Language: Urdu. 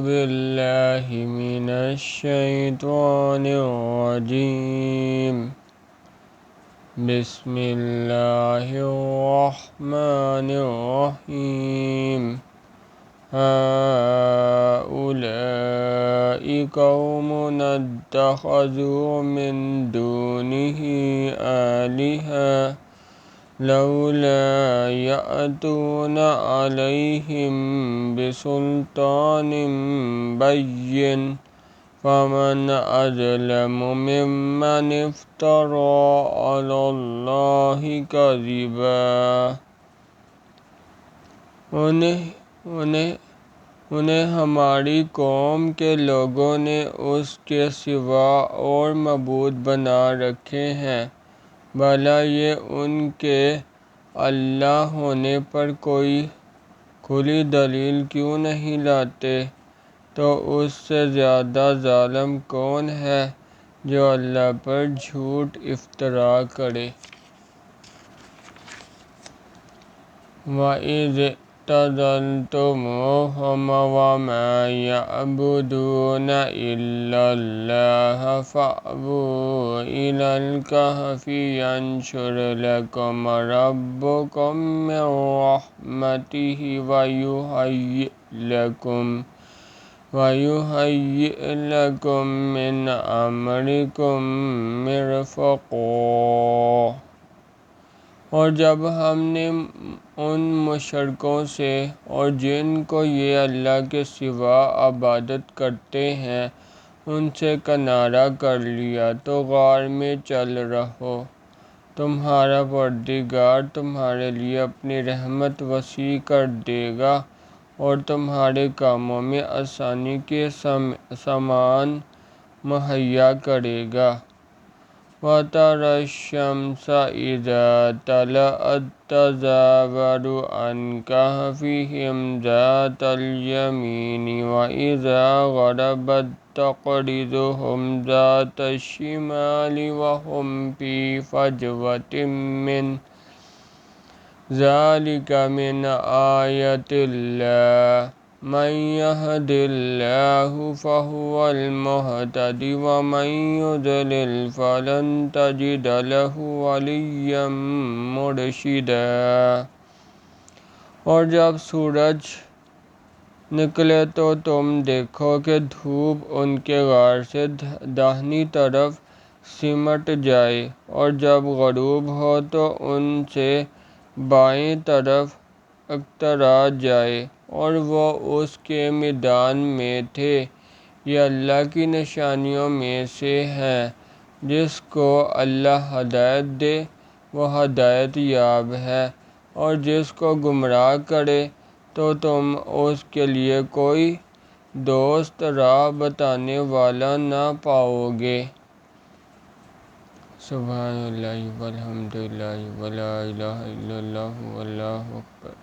بالله من الشيطان الرجيم. بسم الله الرحمن الرحيم. هؤلاء قوم اتخذوا من دونه آلهة لولا يأتون عليهم بسلطان بين فمن أظلم ممن افترى على الله كذبا. انہیں ہماری قوم کے لوگوں نے اس کے سوا اور معبود بنا رکھے ہیں، بھلا یہ ان کے اللہ ہونے پر کوئی کھلی دلیل کیوں نہیں لاتے؟ تو اس سے زیادہ ظالم کون ہے جو اللہ پر جھوٹ افطرا کرے؟ وَإِذِ اعْتَزَلْتُمُوهُمْ وَمَا يَعْبُدُونَ إِلَّا اللَّهَ فَأْوُوا إِلَى الْكَهْفِ يَنشُرْ لَكُمْ رَبُّكُمْ مِنْ رَحْمَتِهِ وَيُهَيِّئْ لَكُمْ مِنْ أَمْرِكُمْ مِرْفَقًا. اور جب ہم نے ان مشرکوں سے اور جن کو یہ اللہ کے سوا عبادت کرتے ہیں ان سے کنارہ کر لیا تو غار میں چل رہو، تمہارا پروردگار تمہارے لیے اپنی رحمت وسیع کر دے گا اور تمہارے کاموں میں آسانی کے سامان مہیا کرے گا. وَتَرَى الشَّمْسَ إِذَا طَلَعَت تَّزَاوَرُ عَنْ كَهْفِهِمْ ذَاتَ الْيَمِينِ وَإِذَا غَرَبَت تَّقْرِضُهُمْ ذَاتَ الشِّمَالِ وَهُمْ فِي فَجْوَةٍ مِّنْهُ. ذَلِكَ مِنْ آيَاتِ اللَّهِ. مَن يَهْدِ اللَّهُ فَهُوَ الْمُهْتَدِ وَمَن يُضْلِلْ فَلَن تَجِدَ لَهُ وَلِيًّا مُّرْشِدًا. اور جب سورج نکلے تو تم دیکھو کہ دھوپ ان کے غار سے داہنی طرف سمٹ جائے، اور جب غروب ہو تو ان سے بائیں طرف اکترا جائے، اور وہ اس کے میدان میں تھے. یہ اللہ کی نشانیوں میں سے ہے. جس کو اللہ ہدایت دے وہ ہدایت یاب ہے، اور جس کو گمراہ کرے تو تم اس کے لیے کوئی دوست راہ بتانے والا نہ پاؤ گے. سبحان اللہ والحمد للہ ولا الہ الا اللہ واللہ اکبر.